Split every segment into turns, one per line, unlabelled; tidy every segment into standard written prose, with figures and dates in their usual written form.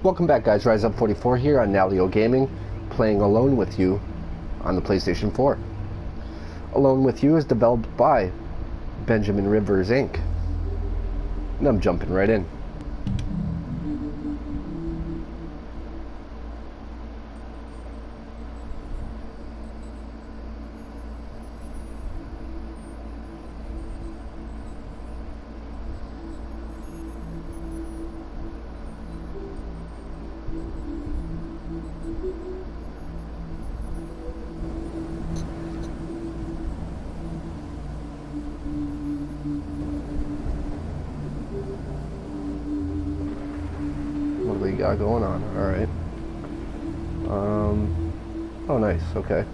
Welcome back, guys. Rise Up 44 here on Nalio Gaming, playing Alone With You on the PlayStation 4. Alone With You is developed by Benjamin Rivers Inc. And I'm jumping right in. What do we got going on? Alright. Oh nice, okay.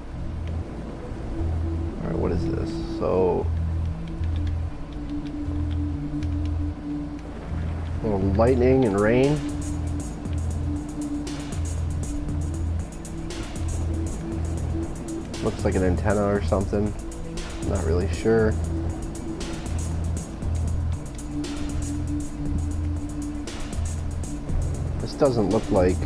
Alright, what is this? So... little lightning and rain. Looks like an antenna or something. Not really sure. Doesn't look like...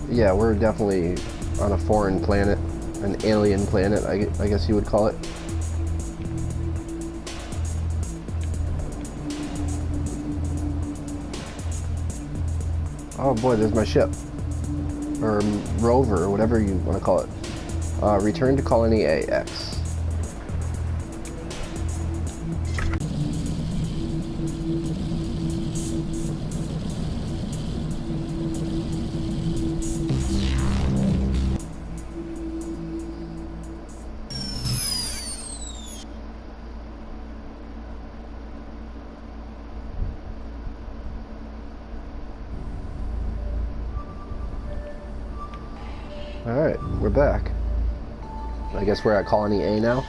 yeah, we're definitely on a foreign planet, an alien planet, I guess you would call it. Oh boy, there's my ship, or rover, or whatever you want to call it. Return to Colony AX. Alright, we're back. I guess we're at Colony A now.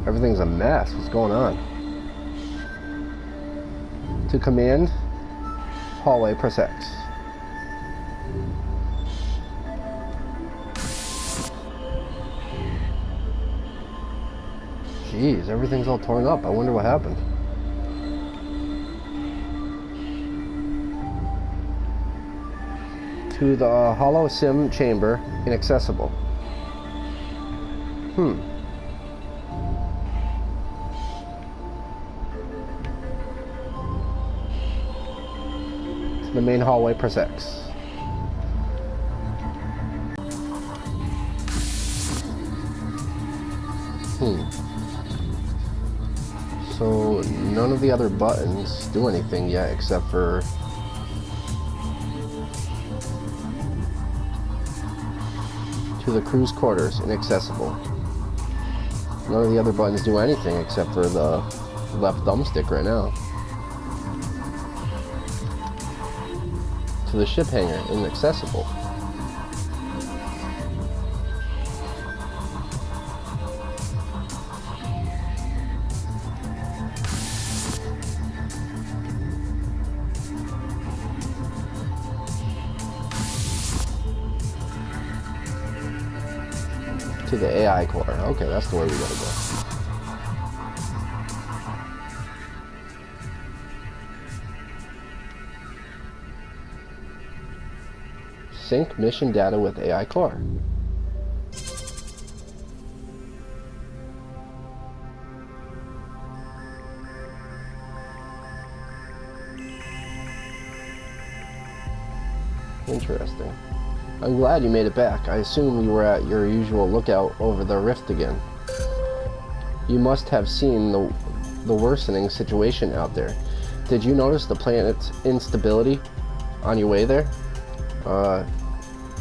Everything's a mess. What's going on? To command, hallway, press X. Jeez, everything's all torn up. I wonder what happened. To the hollow sim chamber, inaccessible. To the main hallway, press X. So none of the other buttons do anything yet except for to the crew's quarters, inaccessible. None of the other buttons do anything except for the left thumbstick right now. To the ship hangar, inaccessible. To the AI core. Okay, that's the way we gotta go. Sync mission data with AI core. Interesting. I'm glad you made it back. I assume you were at your usual lookout over the rift again. You must have seen the worsening situation out there. Did you notice the planet's instability on your way there?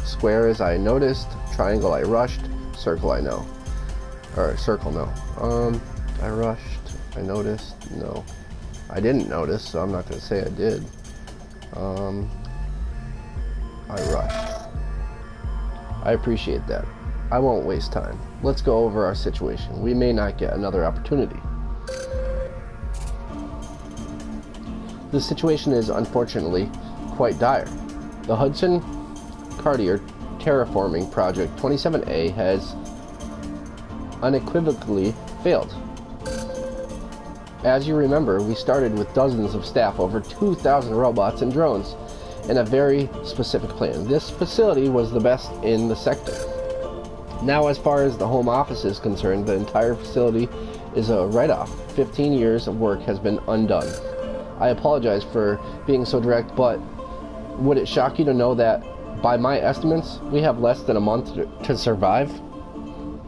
Square as I noticed, triangle I rushed, circle I know. Or circle no. I rushed, I noticed, no. I didn't notice, so I'm not going to say I did. I rushed. I appreciate that. I won't waste time. Let's go over our situation. We may not get another opportunity. The situation is, unfortunately, quite dire. The Hudson Cartier Terraforming Project 27A has unequivocally failed. As you remember, we started with dozens of staff, over 2,000 robots and drones, and a very specific plan. This facility was the best in the sector. Now, as far as the home office is concerned, the entire facility is a write-off. 15 years of work has been undone. I apologize for being so direct, but would it shock you to know that, by my estimates, we have less than a month to survive?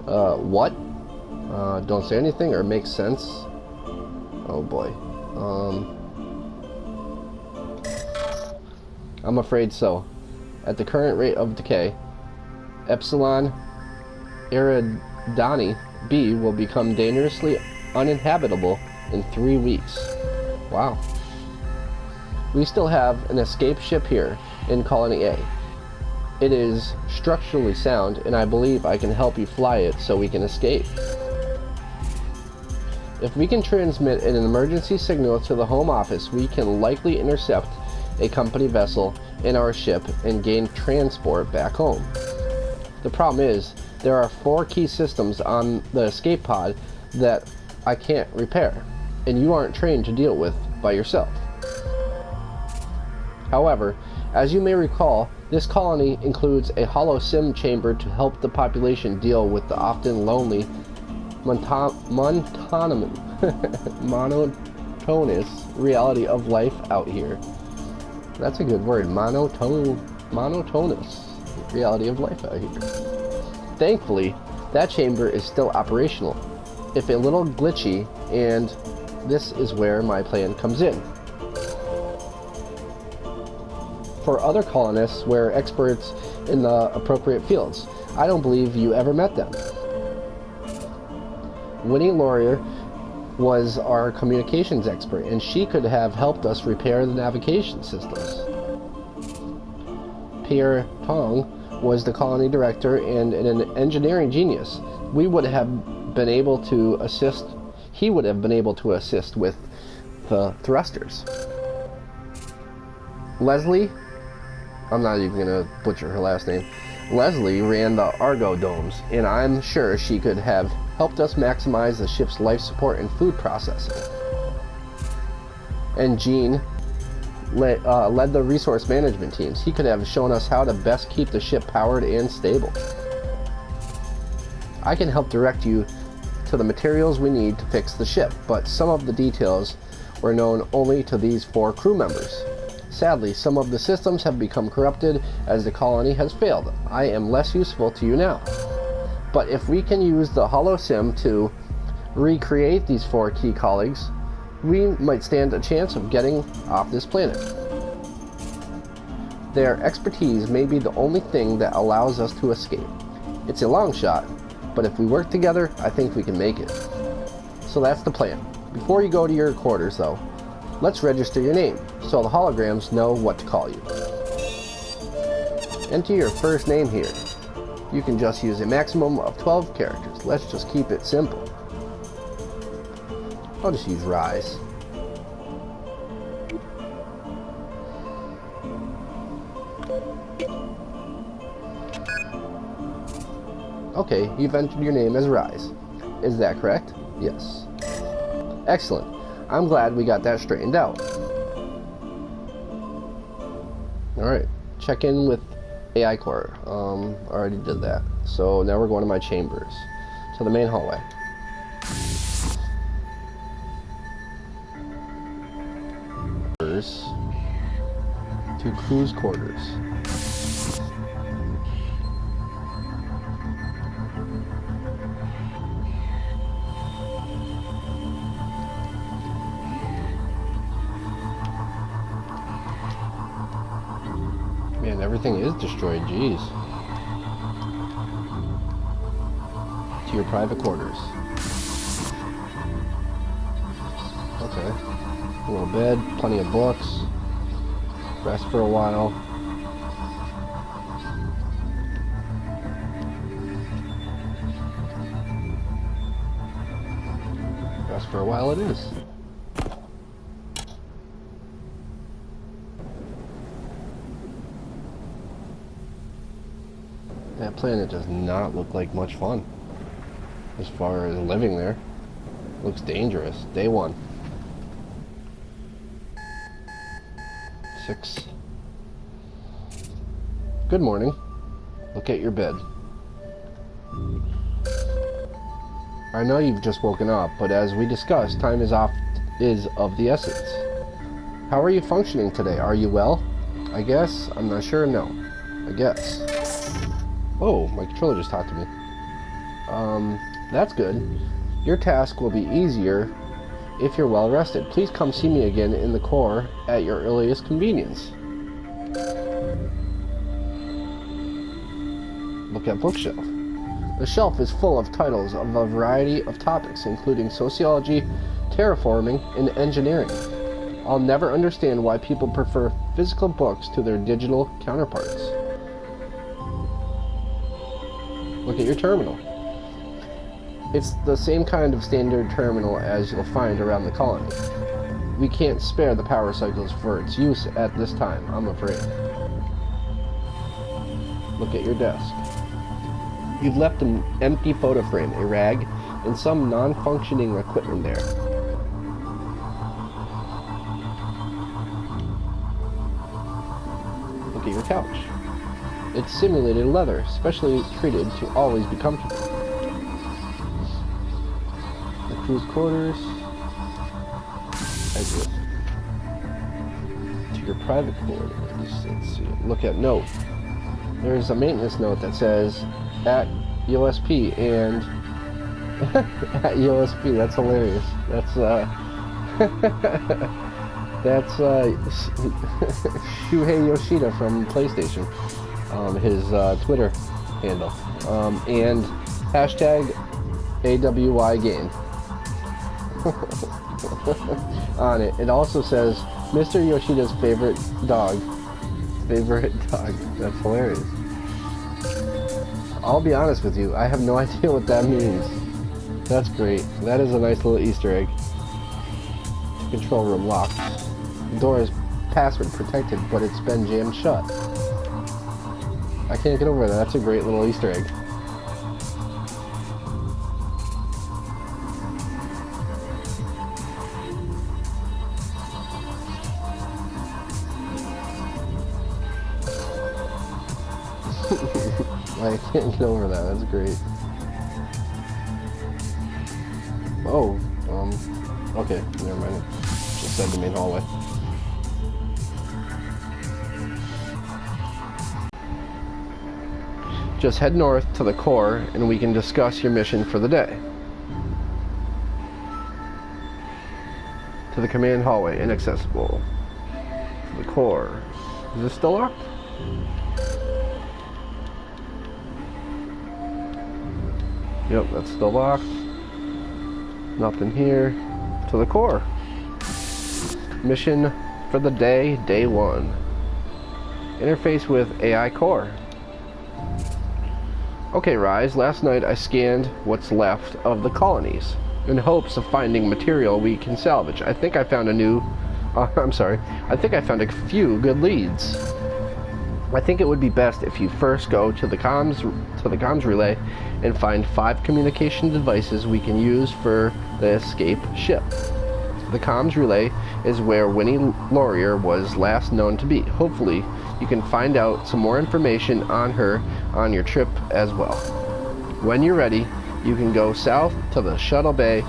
What? Don't say anything or make sense? Oh boy. I'm afraid so. At the current rate of decay, Epsilon Eridani B will become dangerously uninhabitable in 3 weeks. Wow. We still have an escape ship here in Colony A. It is structurally sound, and I believe I can help you fly it so we can escape. If we can transmit an emergency signal to the home office, we can likely intercept a company vessel in our ship and gain transport back home. The problem is, there are 4 key systems on the escape pod that I can't repair, and you aren't trained to deal with by yourself. However, as you may recall, this colony includes a hollow sim chamber to help the population deal with the often lonely monotonous reality of life out here. That's a good word, monotonous reality of life out here. Thankfully, that chamber is still operational, if a little glitchy, and this is where my plan comes in. For other colonists, we're experts in the appropriate fields. I don't believe you ever met them. Winnie Laurier was our communications expert, and she could have helped us repair the navigation systems. Pierre Tong was the colony director and an engineering genius. He would have been able to assist with the thrusters. Leslie, I'm not even going to butcher her last name. Leslie ran the Argo domes, and I'm sure she could have helped us maximize the ship's life support and food processing. And Gene led the resource management teams. He could have shown us how to best keep the ship powered and stable. I can help direct you to the materials we need to fix the ship, but some of the details were known only to these 4 crew members. Sadly, some of the systems have become corrupted as the colony has failed. I am less useful to you now. But if we can use the HoloSim to recreate these 4 key colleagues, we might stand a chance of getting off this planet. Their expertise may be the only thing that allows us to escape. It's a long shot, but if we work together, I think we can make it. So that's the plan. Before you go to your quarters, though, let's register your name, so the holograms know what to call you. Enter your first name here. You can just use a maximum of 12 characters. Let's just keep it simple. I'll just use Rise. Okay, you've entered your name as Rise. Is that correct? Yes. Excellent. I'm glad we got that straightened out. Alright, check in with AI Core. Already did that. So now we're going to my chambers. To the main hallway. To crew's quarters. Man, everything is destroyed, jeez. To your private quarters. Okay. A little bed, plenty of books. Rest for a while. Rest for a while it is. That planet does not look like much fun as far as living there. Looks dangerous. Day 1. 6. Good morning. Look at your bed. I know you've just woken up, but as we discussed, time is of the essence. How are you functioning today? Are you well? I guess. I'm not sure. No. I guess. Oh, my controller just talked to me. That's good. Your task will be easier if you're well rested. Please come see me again in the core at your earliest convenience. Look at bookshelf. The shelf is full of titles of a variety of topics, including sociology, terraforming, and engineering. I'll never understand why people prefer physical books to their digital counterparts. Look at your terminal. It's the same kind of standard terminal as you'll find around the colony. We can't spare the power cycles for its use at this time, I'm afraid. Look at your desk. You've left an empty photo frame, a rag, and some non-functioning equipment there. Look at your couch. It's simulated leather, specially treated to always be comfortable. The crew's quarters. Exit. To your private quarters. Let's see. Look at note. There's a maintenance note that says, at USP, and at USP, that's hilarious. That's that's Shuhei Yoshida from PlayStation, his Twitter handle, and hashtag AWI game on it. It also says Mr. Yoshida's favorite dog. That's hilarious. I'll be honest with you, I have no idea what that means. That's great. That is a nice little Easter egg. Control room locked. The door is password protected, but it's been jammed shut. I can't get over that. That's a great little Easter egg. I can't get over that. That's great. Oh, okay, never mind. Just said the main hallway. Just head north to the core and we can discuss your mission for the day. To the command hallway, inaccessible. To the core. Is this still locked? Yep, that's still locked. Nothing here. To the core. Mission for the day, day 1. Interface with AI core. Okay, Rise, last night I scanned what's left of the colonies in hopes of finding material we can salvage. I think I found I think I found a few good leads. I think it would be best if you first go to the comms relay and find 5 communication devices we can use for the escape ship. The comms relay is where Winnie Laurier was last known to be. Hopefully, you can find out some more information on her on your trip as well. When you're ready, you can go south to the shuttle bay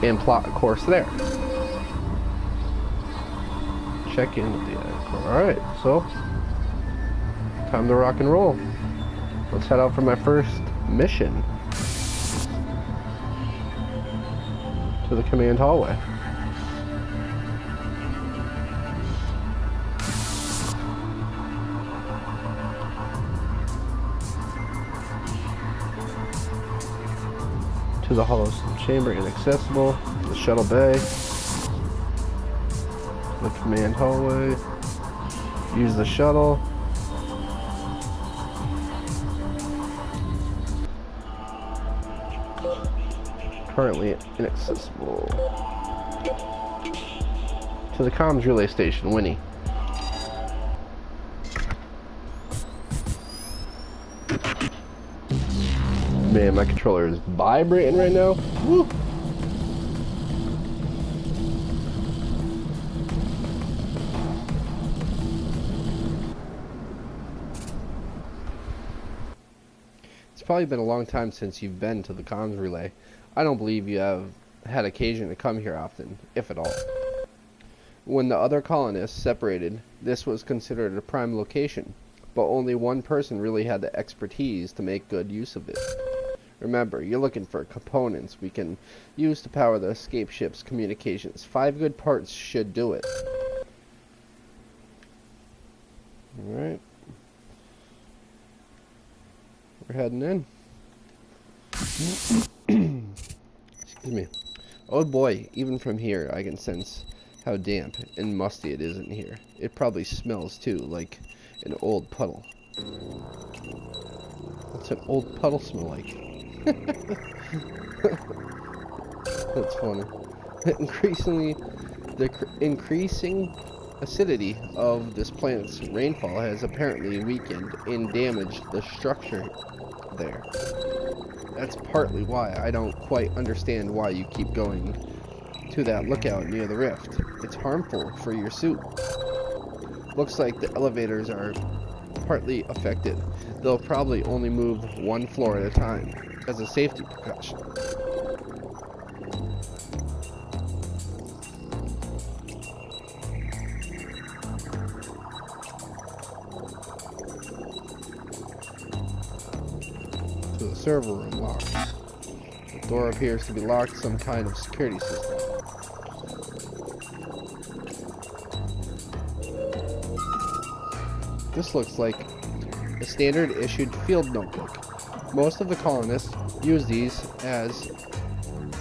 and plot a course there. Check in with the airport. Alright, so time to rock and roll. Let's head out for my first mission. To the command hallway. To the hollow chamber, inaccessible. The shuttle bay. The command hallway. Use the shuttle. Currently inaccessible. To the comms relay station, Winnie. Man, my controller is vibrating right now. Woo. probably been a long time since you've been to the comms relay. I don't believe you have had occasion to come here often, if at all. When the other colonists separated, this was considered a prime location, but only one person really had the expertise to make good use of it. Remember, you're looking for components we can use to power the escape ship's communications. 5 good parts should do it. Alright. We're heading in. Excuse me. Oh boy, even from here I can sense how damp and musty it is in here. It probably smells too, like an old puddle. What's an old puddle smell like? That's funny. The increasing acidity of this planet's rainfall has apparently weakened and damaged the structure there. That's partly why I don't quite understand why you keep going to that lookout near the rift. It's harmful for your suit. Looks like the elevators are partly affected. They'll probably only move 1 floor at a time as a safety precaution. To the server room locked. The door appears to be locked, some kind of security system. This looks like a standard issued field notebook. Most of the colonists use these as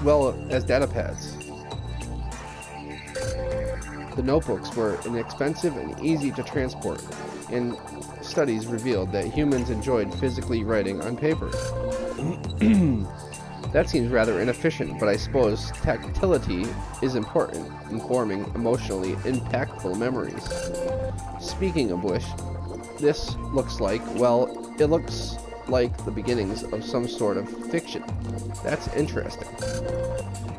well as data pads. The notebooks were inexpensive and easy to transport, and studies revealed that humans enjoyed physically writing on paper. That seems rather inefficient, but I suppose tactility is important in forming emotionally impactful memories. Speaking of which, this looks like, well, it looks like the beginnings of some sort of fiction. That's interesting.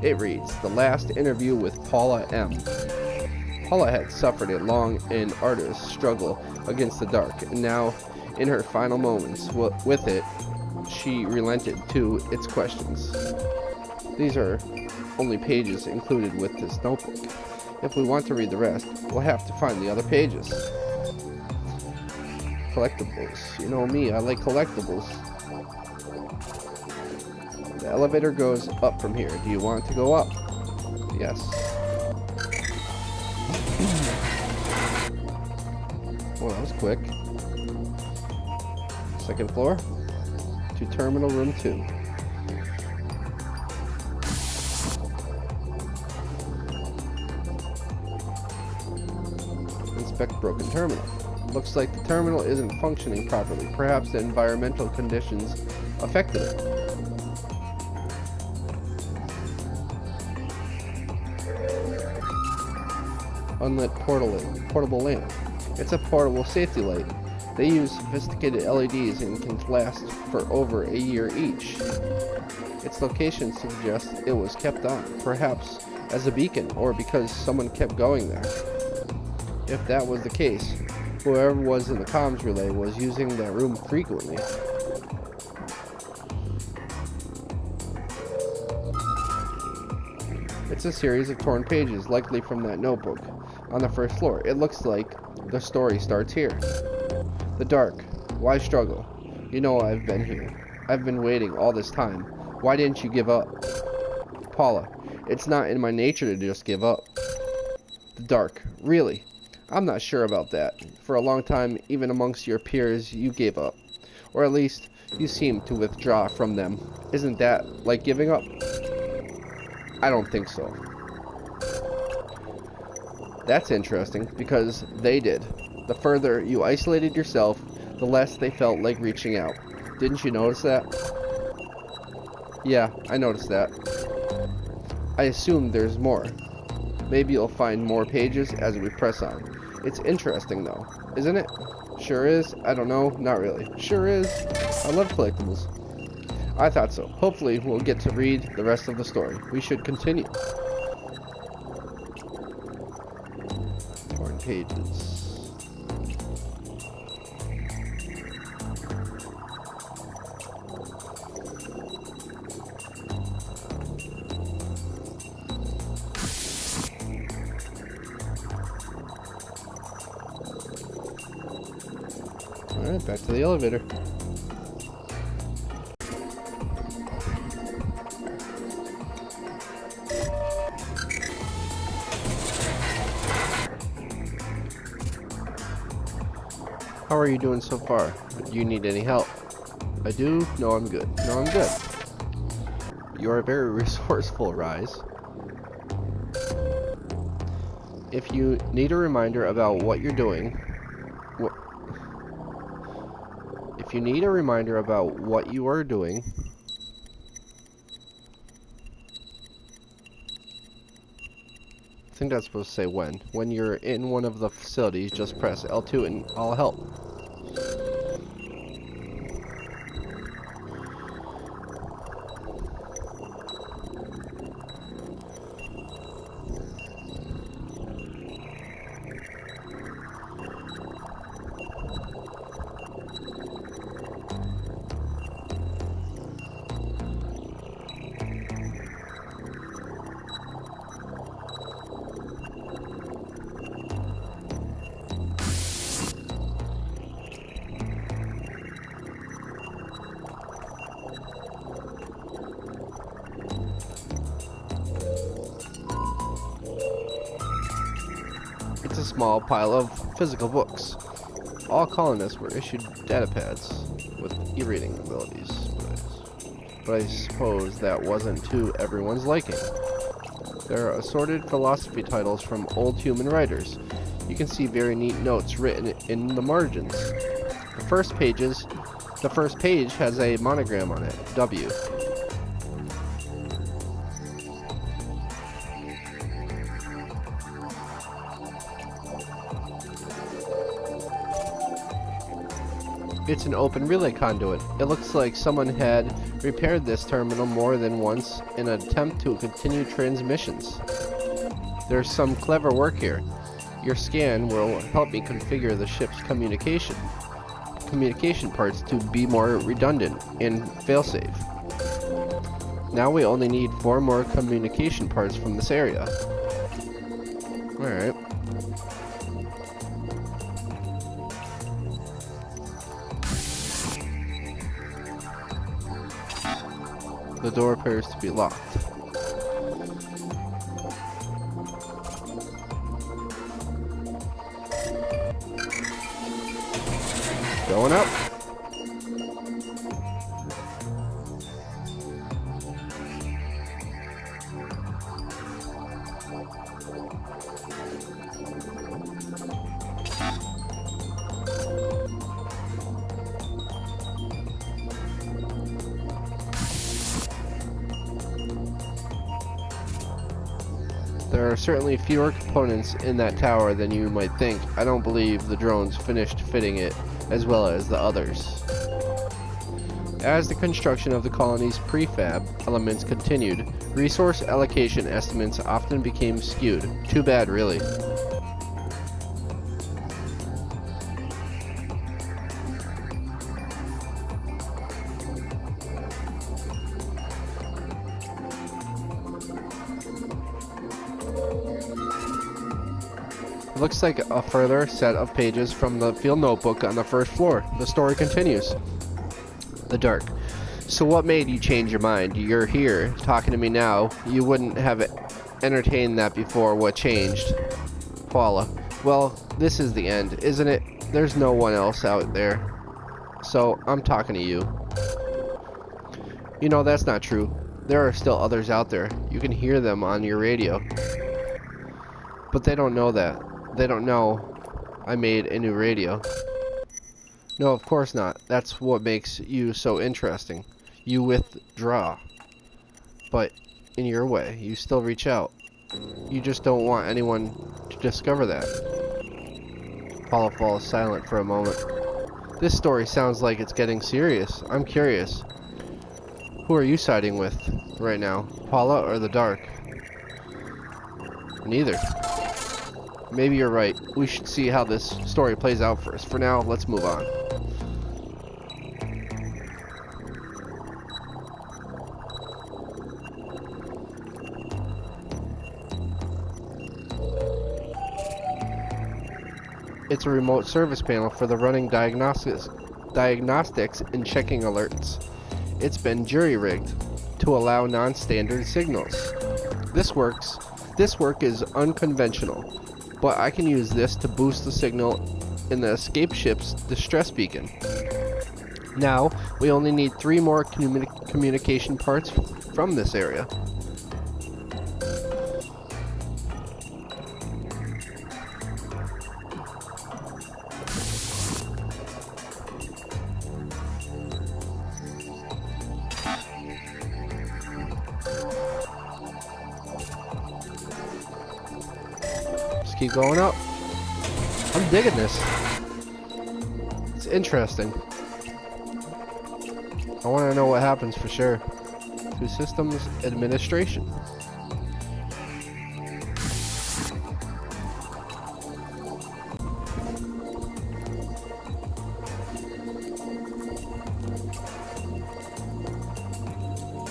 It reads, the last interview with Paula M. Paula had suffered a long and arduous struggle against the dark, and now, in her final moments with it, she relented to its questions. These are only pages included with this notebook. If we want to read the rest, we'll have to find the other pages. Collectibles. You know me, I like collectibles. The elevator goes up from here. Do you want to go up? Yes. Well, that was quick. Second floor. To terminal room 2. Inspect broken terminal. Looks like the terminal isn't functioning properly. Perhaps the environmental conditions affected it. Unlit portable lamp. It's a portable safety light. They use sophisticated LEDs and can last for over a year each. Its location suggests it was kept on, perhaps as a beacon or because someone kept going there. If that was the case, whoever was in the comms relay was using that room frequently. It's a series of torn pages, likely from that notebook. On the first floor, it looks like the story starts here. The dark. Why struggle? You know I've been here. I've been waiting all this time. Why didn't you give up? Paula, it's not in my nature to just give up. The dark. Really? I'm not sure about that. For a long time, even amongst your peers, you gave up. Or at least, you seem to withdraw from them. Isn't that like giving up? I don't think so. That's interesting, because they did. The further you isolated yourself, the less they felt like reaching out. Didn't you notice that? Yeah, I noticed that. I assume there's more. Maybe you'll find more pages as we press on. It's interesting though, isn't it? Sure is. I don't know, not really. Sure is. I love collectibles. I thought so. Hopefully we'll get to read the rest of the story. We should continue. Torn pages. Alright, back to the elevator. How are you doing so far? Do you need any help? I do? No, I'm good. No, I'm good. You are very resourceful, Rise. If you need a reminder about what you're doing, if you need a reminder about what you are doing, I think that's supposed to say when. When you're in one of the facilities, just press L2 and I'll help. It's a small pile of physical books. All colonists were issued data pads with e-reading abilities, but I suppose that wasn't to everyone's liking. There are assorted philosophy titles from old human writers. You can see very neat notes written in the margins. The first page has a monogram on it, W. It's an open relay conduit. It looks like someone had repaired this terminal more than once in an attempt to continue transmissions. There's some clever work here. Your scan will help me configure the ship's communication parts to be more redundant and failsafe. Now we only need 4 more communication parts from this area. Alright. The door appears to be locked. Going up. There are certainly fewer components in that tower than you might think. I don't believe the drones finished fitting it as well as the others. As the construction of the colony's prefab elements continued, resource allocation estimates often became skewed. Too bad, really. It looks like a further set of pages from the field notebook on the first floor. The story continues. The Dark. So what made you change your mind? You're here, talking to me now. You wouldn't have entertained that before. What changed? Paula. Well, this is the end, isn't it? There's no one else out there. So, I'm talking to you. You know, that's not true. There are still others out there. You can hear them on your radio. But they don't know that. They don't know I made a new radio. No, of course not. That's what makes you so interesting. You withdraw. But in your way, you still reach out. You just don't want anyone to discover that. Paula falls silent for a moment. This story sounds like it's getting serious. I'm curious. Who are you siding with right now? Paula or the Dark? Neither. Maybe you're right. We should see how this story plays out first. For now, let's move on. It's a remote service panel for the running diagnostics diagnostics and checking alerts. It's been jury-rigged to allow non-standard signals. This work is unconventional, but I can use this to boost the signal in the escape ship's distress beacon. Now, we only need 3 more communication parts from this area. Just keep going up. I'm digging this. It's interesting. I want to know what happens for sure. To systems administration.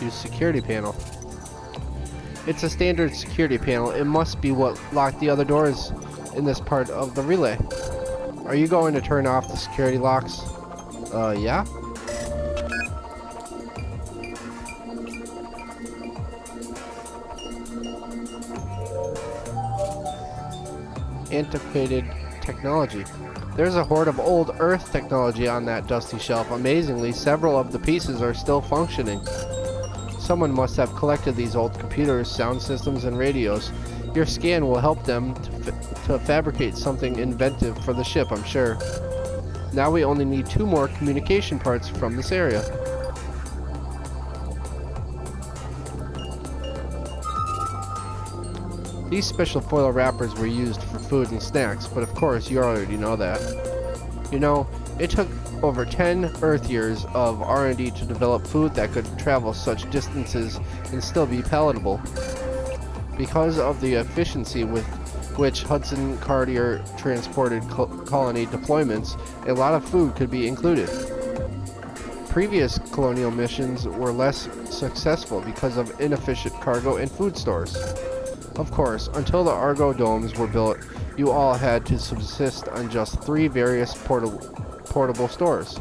Use security panel. It's a standard security panel. It must be what locked the other doors in this part of the relay. Are you going to turn off the security locks? Yeah? Antiquated technology. There's a hoard of old Earth technology on that dusty shelf. Amazingly, several of the pieces are still functioning. Someone must have collected these old computers, sound systems, and radios. Your scan will help them to fabricate something inventive for the ship, I'm sure. Now we only need 2 more communication parts from this area. These special foil wrappers were used for food and snacks, but of course you already know that. You know, it took over 10 Earth years of R&D to develop food that could travel such distances and still be palatable. Because of the efficiency with which Hudson Cartier transported colony deployments, a lot of food could be included. Previous colonial missions were less successful because of inefficient cargo and food stores. Of course, until the Argo domes were built, you all had to subsist on just 3 various portable stores.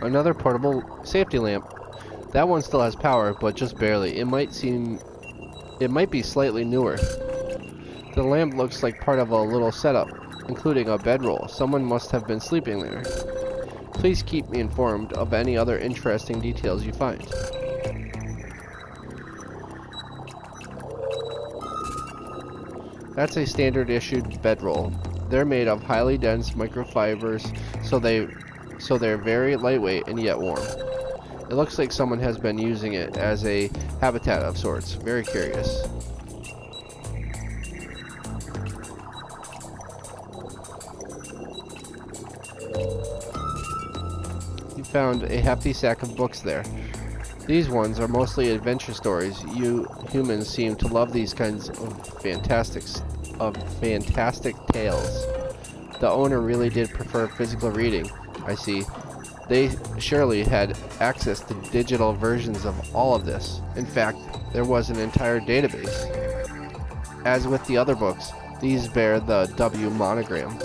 Another portable safety lamp. That one still has power, but just barely. It might be slightly newer. The lamp looks like part of a little setup, including a bedroll. Someone must have been sleeping there. Please keep me informed of any other interesting details you find. That's a standard issued bedroll. They're made of highly dense microfibers, so they're very lightweight and yet warm. It looks like someone has been using it as a habitat of sorts. Very curious. You found a hefty sack of books there. These ones are mostly adventure stories. You humans seem to love these kinds of fantastic tales. The owner really did prefer physical reading. I see. They surely had access to digital versions of all of this. In fact, there was an entire database. As with the other books, these bear the W monogram.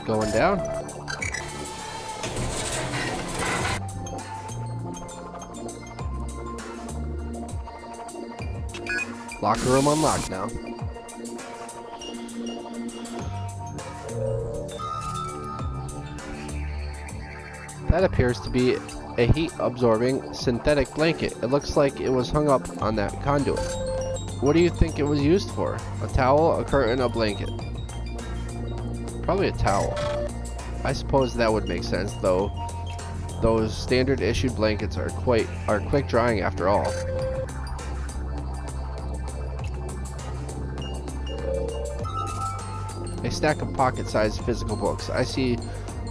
Going down. Locker room unlocked now. That appears to be a heat-absorbing synthetic blanket. It looks like it was hung up on that conduit. What do you think it was used for? A towel, a curtain, a blanket? Probably a towel. I suppose that would make sense, though. Those standard issued blankets are quick drying after all. A stack of pocket-sized physical books. I see.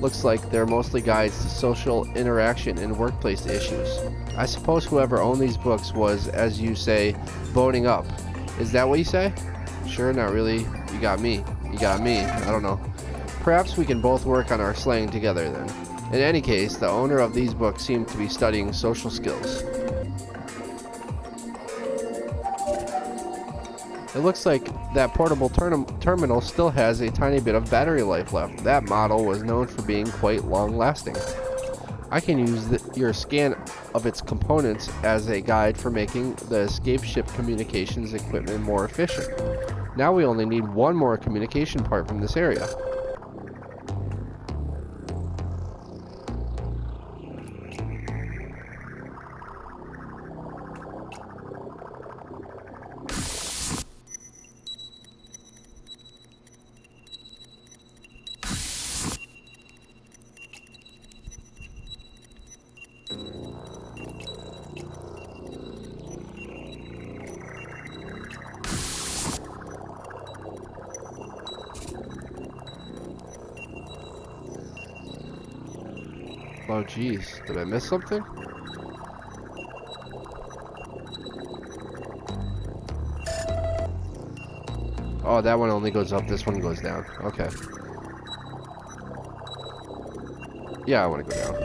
Looks like they're mostly guides to social interaction and workplace issues. I suppose whoever owned these books was, as you say, boning up. Is that what you say? Sure, not really. You got me. You got me. I don't know. Perhaps we can both work on our slang together then. In any case, the owner of these books seemed to be studying social skills. It looks like that portable terminal still has a tiny bit of battery life left. That model was known for being quite long-lasting. I can use your scan of its components as a guide for making the escape ship communications equipment more efficient. Now we only need one more communication part from this area. Oh geez, did I miss something? Oh, that one only goes up, this one goes down. Okay. Yeah, I want to go down.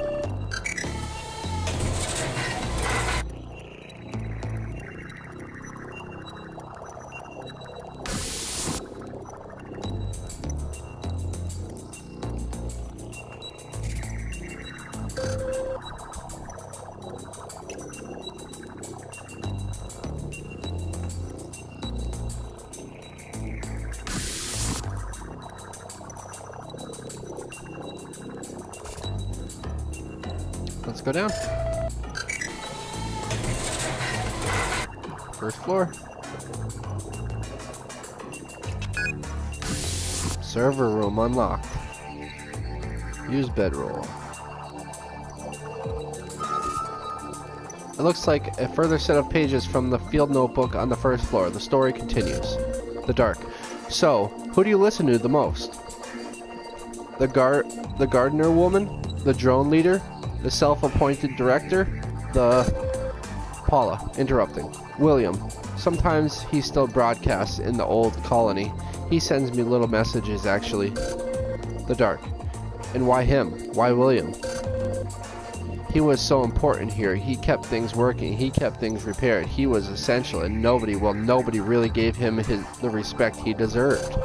Let's go down. First floor. Server room unlocked. Use bedroll. It looks like a further set of pages from the field notebook on the first floor. The story continues. The dark. So, who do you listen to the most? The gardener woman? The drone leader? The self-appointed director? Paula, interrupting. William. Sometimes he still broadcasts in the old colony. He sends me little messages, actually. The dark. And why him? Why William? He was so important here. He kept things working. He kept things repaired. He was essential, and nobody really gave him the respect he deserved.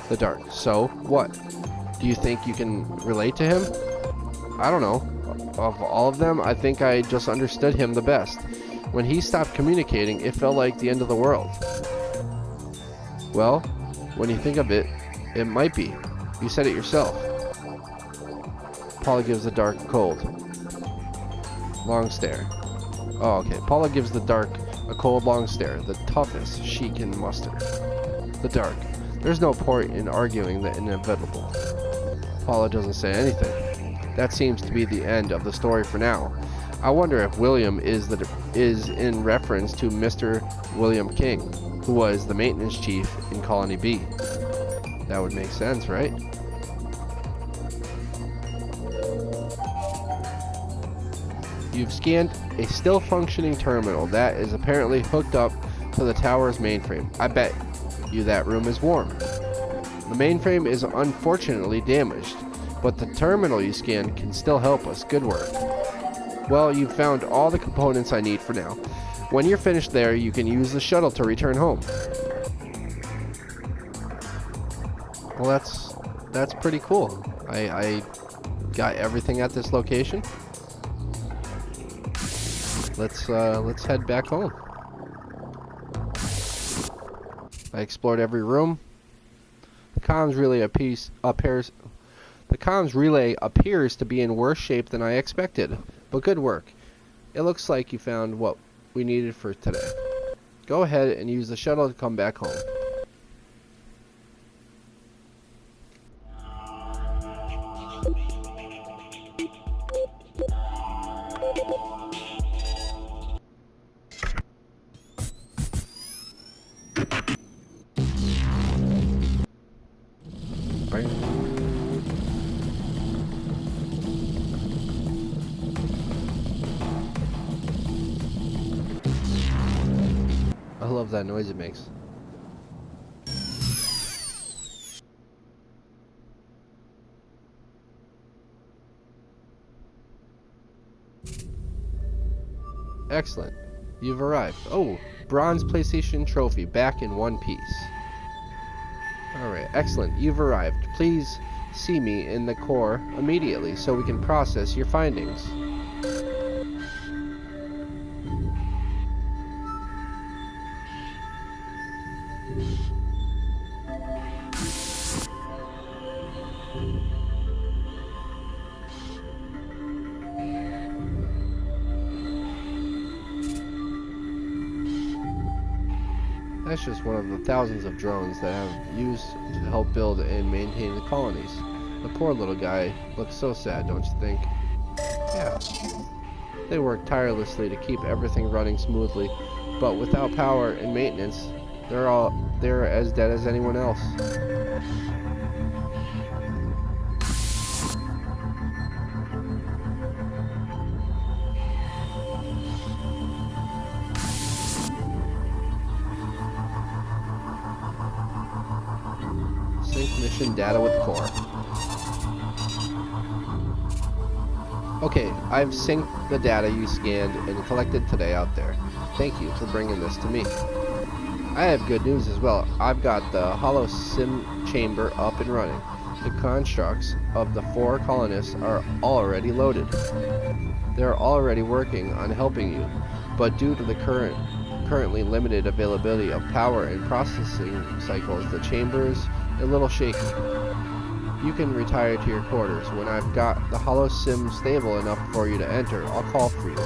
The dark. So, what? Do you think you can relate to him? I don't know. Of all of them, I think I just understood him the best. When he stopped communicating, it felt like the end of the world. Well, when you think of it, it might be. You said it yourself. Paula gives the dark a cold, long stare. Oh, okay. Paula gives the dark a cold, long stare, the toughest she can muster. The dark. There's no point in arguing the inevitable. Paula doesn't say anything. That seems to be the end of the story for now. I wonder if William is in reference to Mr. William King, who was the maintenance chief in Colony B. That would make sense, right? You've scanned a still functioning terminal that is apparently hooked up to the tower's mainframe. I bet you that room is warm. The mainframe is unfortunately damaged, but the terminal you scanned can still help us. Good work. Well, you've found all the components I need for now. When you're finished there, you can use the shuttle to return home. Well, that's pretty cool. I got everything at this location. Let's head back home. I explored every room. The comms relay appears to be in worse shape than I expected, but good work. It looks like you found what we needed for today. Go ahead and use the shuttle to come back home. I love that noise it makes. Excellent. You've arrived. Oh, bronze PlayStation trophy back in one piece. Alright, excellent. You've arrived. Please see me in the core immediately so we can process your findings. That's just one of the thousands of drones that have used to help build and maintain the colonies. The poor little guy looks so sad, don't you think? Yeah. They work tirelessly to keep everything running smoothly, but without power and maintenance, they're as dead as anyone else. Sync mission data with core. Okay, I've synced the data you scanned and collected today out there. Thank you for bringing this to me. I have good news as well. I've got the hollow sim chamber up and running. The constructs of the 4 colonists are already loaded. They're already working on helping you, but due to the currently limited availability of power and processing cycles, the chamber is a little shaky. You can retire to your quarters. When I've got the hollow sim stable enough for you to enter, I'll call for you.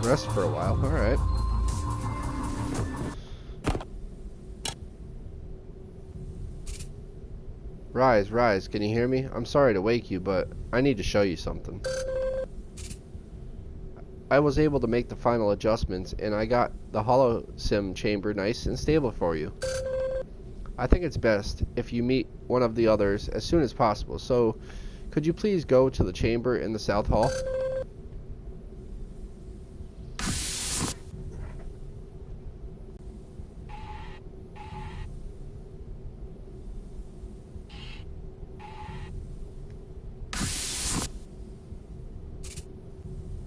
Rest for a while, alright. Rise, can you hear me? I'm sorry to wake you, but I need to show you something. I was able to make the final adjustments, and I got the hollow sim chamber nice and stable for you. I think it's best if you meet one of the others as soon as possible, so could you please go to the chamber in the South Hall?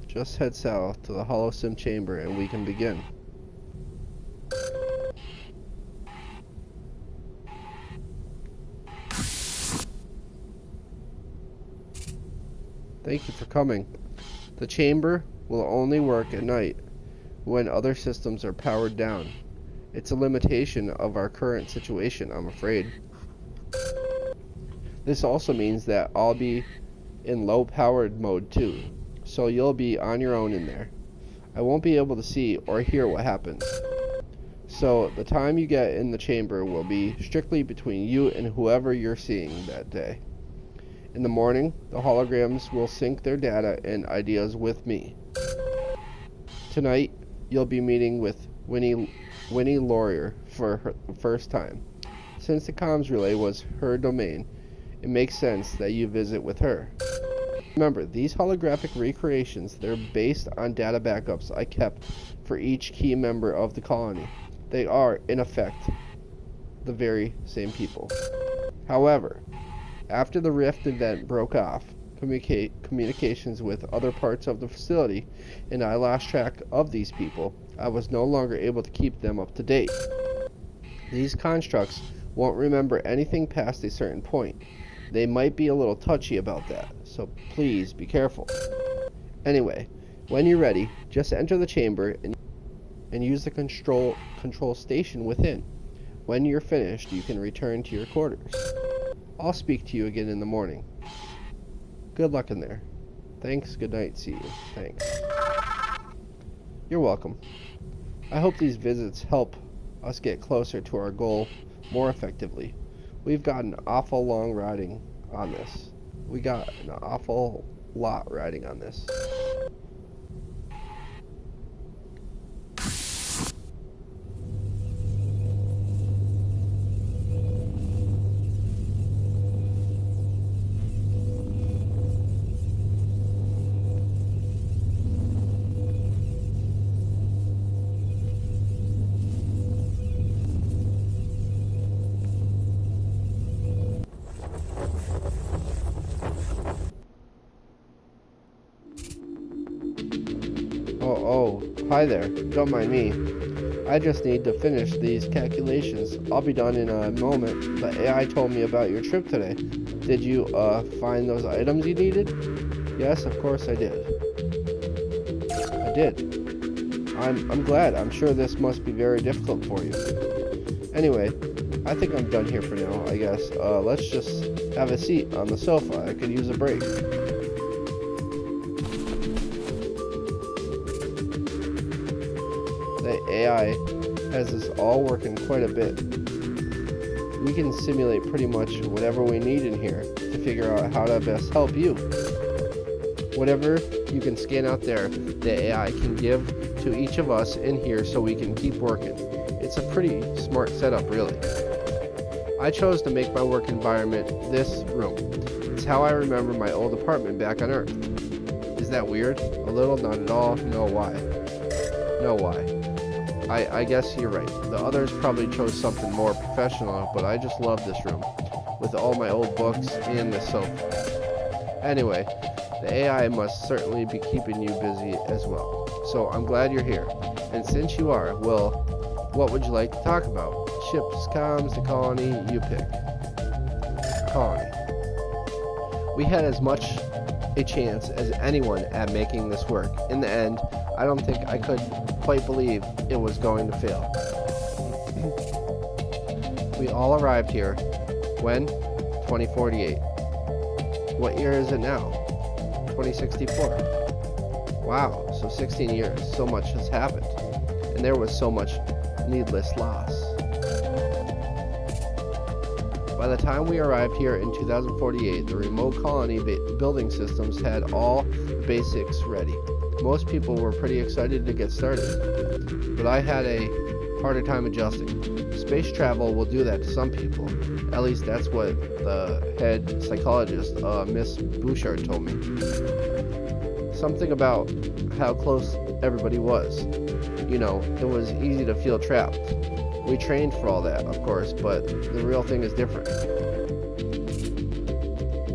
Just head south to the hollow sim chamber and we can begin. Thank you for coming. The chamber will only work at night when other systems are powered down. It's a limitation of our current situation, I'm afraid. This also means that I'll be in low powered mode too, so you'll be on your own in there. I won't be able to see or hear what happens. So the time you get in the chamber will be strictly between you and whoever you're seeing that day. In the morning, the holograms will sync their data and ideas with me. Tonight, you'll be meeting with Winnie Laurier for the first time. Since the comms relay was her domain, it makes sense that you visit with her. Remember, these holographic recreations, they're based on data backups I kept for each key member of the colony. They are, in effect, the very same people. However, after the Rift event broke off, communications with other parts of the facility, and I lost track of these people, I was no longer able to keep them up to date. These constructs won't remember anything past a certain point. They might be a little touchy about that, so please be careful. Anyway, when you're ready, just enter the chamber and use the control station within. When you're finished, you can return to your quarters. I'll speak to you again in the morning. Good luck in there. Thanks, good night, see you. Thanks. You're welcome. I hope these visits help us get closer to our goal more effectively. We've got an awful long riding on this. We got an awful lot riding on this. Oh, hi there. Don't mind me. I just need to finish these calculations. I'll be done in a moment. The AI told me about your trip today. Did you, find those items you needed? Yes, of course I did. I did. I'm glad. I'm sure this must be very difficult for you. Anyway, I think I'm done here for now, I guess. Let's just have a seat on the sofa. I could use a break. The AI has us all working quite a bit. We can simulate pretty much whatever we need in here to figure out how to best help you. Whatever you can scan out there, the AI can give to each of us in here so we can keep working. It's a pretty smart setup, really. I chose to make my work environment this room. It's how I remember my old apartment back on Earth. Is that weird? A little? Not at all? No, why? No, why? I guess you're right. The others probably chose something more professional, but I just love this room, with all my old books and the sofa. Anyway, the AI must certainly be keeping you busy as well. So I'm glad you're here. And since you are, well, what would you like to talk about? Ships, comms, the colony, you pick. Colony. We had as much a chance as anyone at making this work. In the end, I don't think I could quite believe it was going to fail. We all arrived here. When? 2048. What year is it now? 2064. Wow, so 16 years. So much has happened. And there was so much needless loss. By the time we arrived here in 2048, the remote colony building systems had all the basics ready. Most people were pretty excited to get started, but I had a harder time adjusting. Space travel will do that to some people. At least that's what the head psychologist, Miss Bouchard, told me. Something about how close everybody was. You know, it was easy to feel trapped. We trained for all that, of course, but the real thing is different.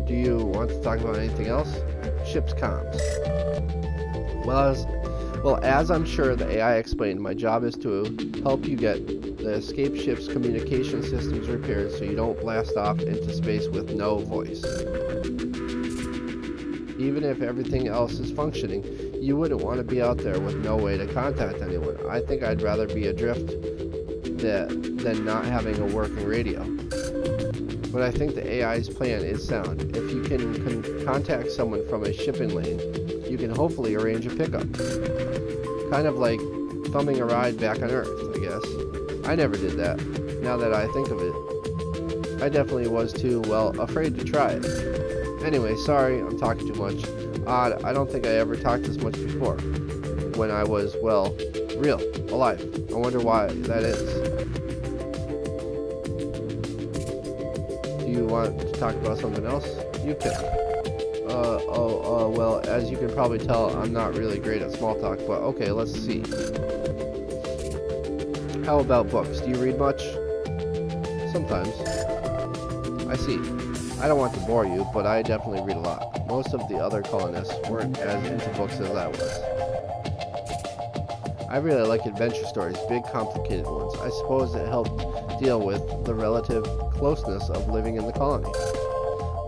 Do you want to talk about anything else? Ship's comms. Well, as I'm sure the AI explained, my job is to help you get the escape ship's communication systems repaired so you don't blast off into space with no voice. Even if everything else is functioning, you wouldn't want to be out there with no way to contact anyone. I think I'd rather be adrift than not having a working radio. But I think the AI's plan is sound. If you can contact someone from a shipping lane, you can hopefully arrange a pickup. Kind of like thumbing a ride back on Earth, I guess. I never did that, now that I think of it. I definitely was too, well, afraid to try it. Anyway, sorry, I'm talking too much. Odd, I don't think I ever talked this much before. When I was, well, real, alive. I wonder why that is. Do you want to talk about something else? You pick. Well, as you can probably tell, I'm not really great at small talk, but okay, let's see. How about books? Do you read much? Sometimes. I see. I don't want to bore you, but I definitely read a lot. Most of the other colonists weren't as into books as I was. I really like adventure stories, big complicated ones. I suppose it helped deal with the relative closeness of living in the colony.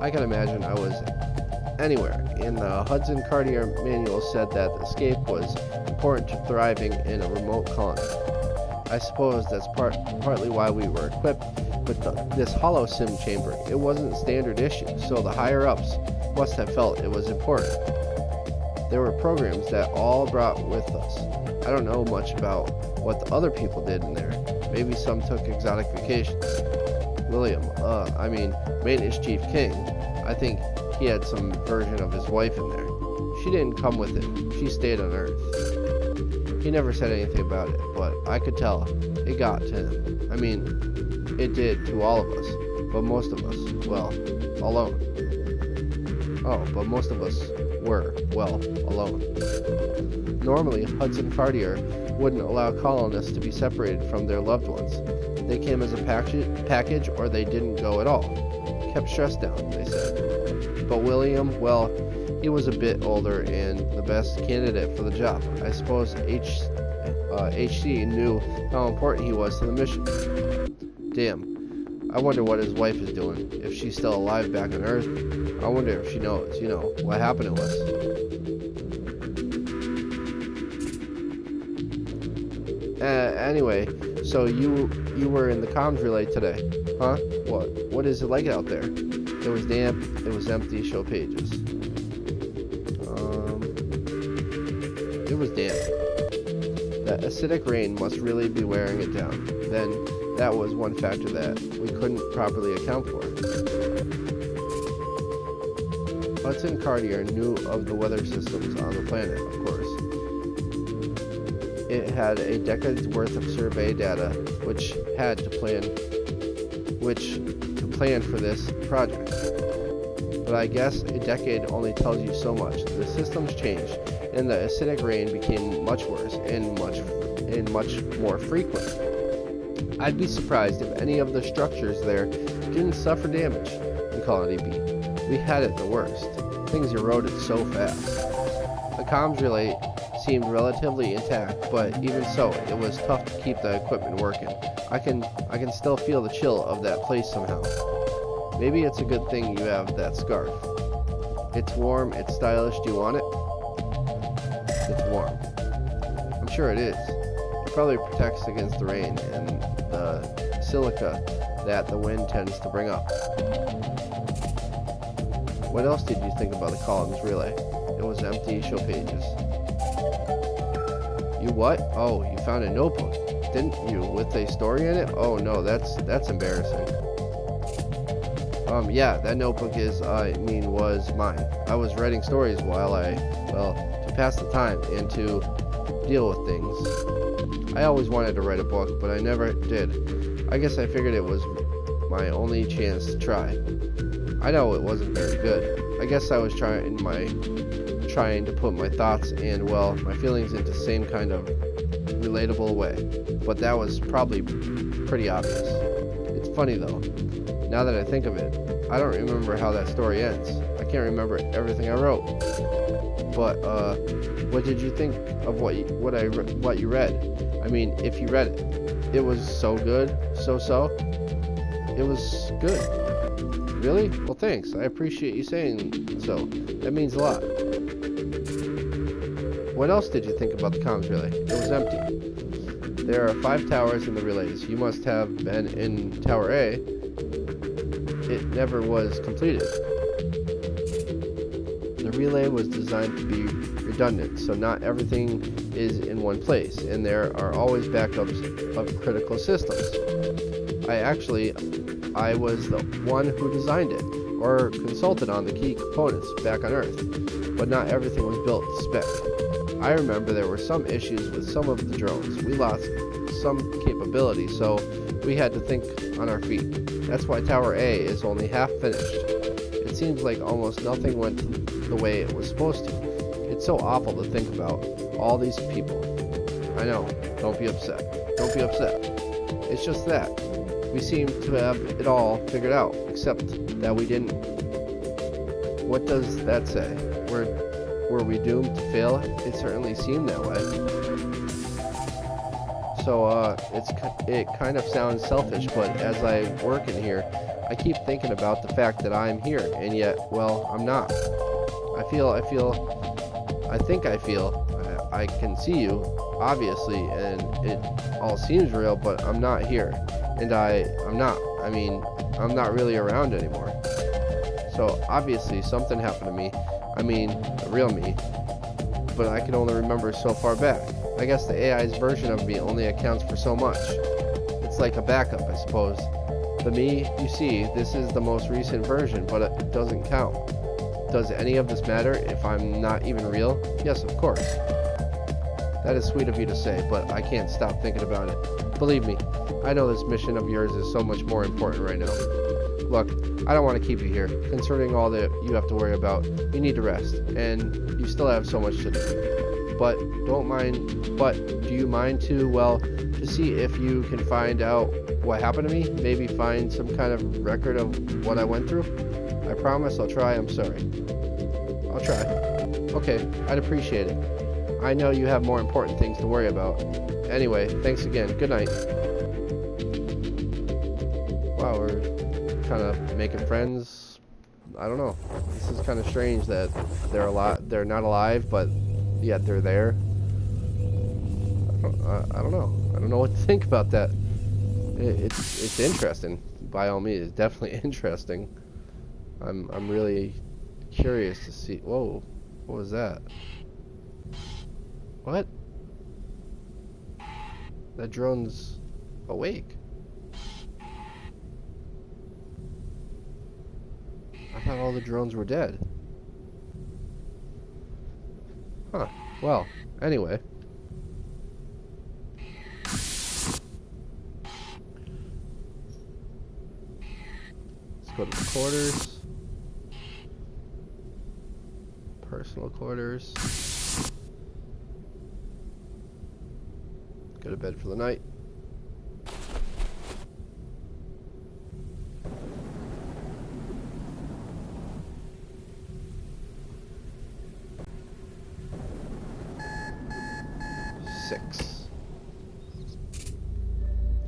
I can imagine I was anywhere. In the Hudson Cartier manual said that escape was important to thriving in a remote colony. I suppose that's partly why we were equipped with this hollow sim chamber. It wasn't standard issue, so the higher-ups must have felt it was important. There were programs that all brought with us. I don't know much about what the other people did in there. Maybe some took exotic vacations. William, Maintenance Chief King, I think he had some version of his wife in there. She didn't come with him. She stayed on Earth. He never said anything about it, but I could tell. It got to him. I mean, it did to all of us, but most of us, well, alone. Oh, but most of us were, well, alone. Normally, Hudson Cartier wouldn't allow colonists to be separated from their loved ones. They came as a package or they didn't go at all. Kept stress down, they said. But William, well, he was a bit older and the best candidate for the job. I suppose HC knew how important he was to the mission. Damn. I wonder what his wife is doing. If she's still alive back on Earth. I wonder if she knows, what happened to us. Anyway, so you were in the comms relay today, huh? What is it like out there? It was damp, it was empty, show pages. It was damp. That acidic rain must really be wearing it down. Then, that was one factor that we couldn't properly account for. Hudson Cartier knew of the weather systems on the planet, of course. It had a decade's worth of survey data, which to plan for this project. But I guess a decade only tells you so much. The systems changed, and the acidic rain became much worse and much more frequent. I'd be surprised if any of the structures there didn't suffer damage in Colony B. We had it the worst. Things eroded so fast. The comms relay seemed relatively intact, but even so, it was tough to keep the equipment working. I can still feel the chill of that place somehow. Maybe it's a good thing you have that scarf. It's warm, it's stylish, do you want it? It's warm. I'm sure it is. It probably protects against the rain and the silica that the wind tends to bring up. What else did you think about the columns relay? It was empty, show pages. You what? Oh, you found a notebook, didn't you, with a story in it? Oh no, that's embarrassing. Yeah, that notebook was mine. I was writing stories while to pass the time and to deal with things. I always wanted to write a book, but I never did. I guess I figured it was my only chance to try. I know it wasn't very good. I guess I was trying to put my thoughts and, my feelings into the same kind of relatable way. But that was probably pretty obvious. It's funny though. Now that I think of it, I don't remember how that story ends. I can't remember everything I wrote. But what did you think of what you read? I mean, if you read it, it was so good, so. It was good. Really? Well, thanks. I appreciate you saying so. That means a lot. What else did you think about the comms relay? It was empty. There are 5 towers in the relays. You must have been in Tower A. It never was completed. The relay was designed to be redundant, so not everything is in one place, and there are always backups of critical systems. I was the one who designed it, or consulted on the key components back on Earth, but not everything was built to spec. I remember there were some issues with some of the drones. We lost some capability, so we had to think on our feet. That's why Tower A is only half finished. It seems like almost nothing went the way it was supposed to. It's so awful to think about. All these people. I know. Don't be upset. Don't be upset. It's just that. We seem to have it all figured out, except that we didn't. What does that say? Were we doomed to fail? It certainly seemed that way. So, it kind of sounds selfish, but as I work in here, I keep thinking about the fact that I'm here, and yet, well, I'm not. I can see you, obviously, and it all seems real, but I'm not here. And I'm not really around anymore. So, obviously, something happened to me. I mean, the real me. But I can only remember so far back. I guess the AI's version of me only accounts for so much. It's like a backup, I suppose. The me, you see, this is the most recent version, but it doesn't count. Does any of this matter if I'm not even real? Yes, of course. That is sweet of you to say, but I can't stop thinking about it. Believe me, I know this mission of yours is so much more important right now. Look, I don't want to keep you here. Concerning all that you have to worry about, you need to rest, and you still have so much to do. But do you mind to see if you can find out what happened to me? Maybe find some kind of record of what I went through? I promise I'll try. I'm sorry. I'll try. Okay, I'd appreciate it. I know you have more important things to worry about. Anyway, thanks again. Good night. Wow, we're kind of making friends. I don't know. This is kind of strange that they're not alive, but yet they're there. I don't know. I don't know what to think about that. It's interesting. By all means, it's definitely interesting. I'm really curious to see. Whoa, what was that? What? That drone's awake. I thought all the drones were dead. Huh. Well, anyway. Let's go to the quarters. Personal quarters. Go to bed for the night.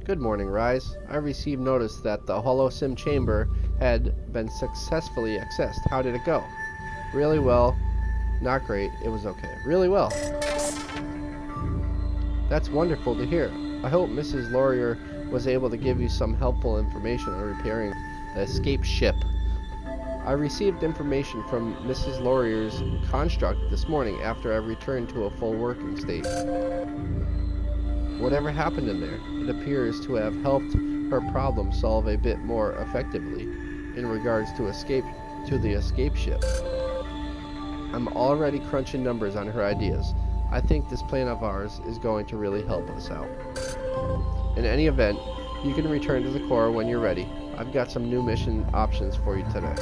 Good morning, Rise. I received notice that the holo-sim chamber had been successfully accessed. How did it go? Really well. Not great. It was okay. Really well. That's wonderful to hear. I hope Mrs. Laurier was able to give you some helpful information on repairing the escape ship. I received information from Mrs. Laurier's construct this morning after I returned to a full working state. Whatever happened in there, it appears to have helped her problem solve a bit more effectively in regards to the escape ship. I'm already crunching numbers on her ideas. I think this plan of ours is going to really help us out. In any event, you can return to the core when you're ready. I've got some new mission options for you today.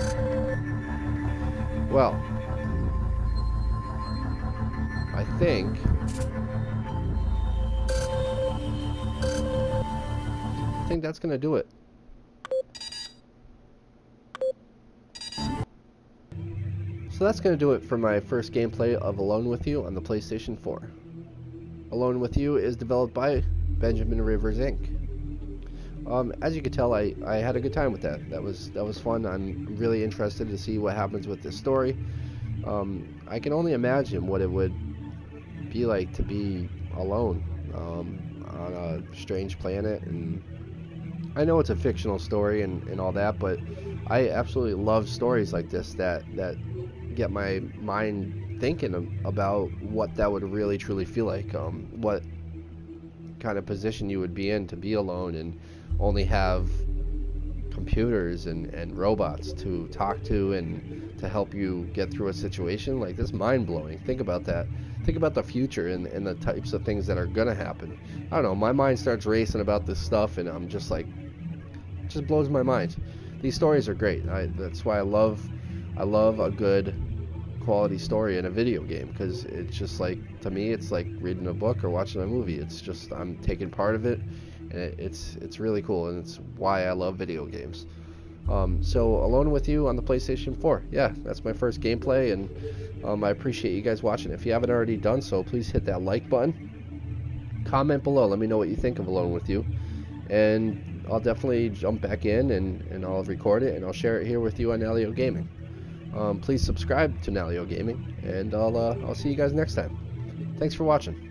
Well, I think that's gonna do it. So that's gonna do it for my first gameplay of Alone With You on the PlayStation 4. Alone With You is developed by Benjamin Rivers Inc. As you can tell, I had a good time with that. That was fun. I'm really interested to see what happens with this story. I can only imagine what it would be like to be alone on a strange planet, and I know it's a fictional story and all that, but I absolutely love stories like this that get my mind thinking about what that would really truly feel like, what kind of position you would be in to be alone and only have computers and robots to talk to and to help you get through a situation. Like, this mind-blowing. Think about that. Think about the future and the types of things that are gonna happen. I don't know, my mind starts racing about this stuff, and I'm just like, it just blows my mind. These stories are great. That's why I love I love a good quality story in a video game, because it's just like, to me, it's like reading a book or watching a movie. It's just, I'm taking part of it, and it's really cool, and it's why I love video games. So Alone with You on the PlayStation 4, yeah, that's my first gameplay, and I appreciate you guys watching. If you haven't already done so, please hit that like button, comment below, let me know what you think of Alone with You, and I'll definitely jump back in and I'll record it and I'll share it here with you on Nalio Gaming. Please subscribe to Nalio Gaming, and I'll see you guys next time. Thanks for watching.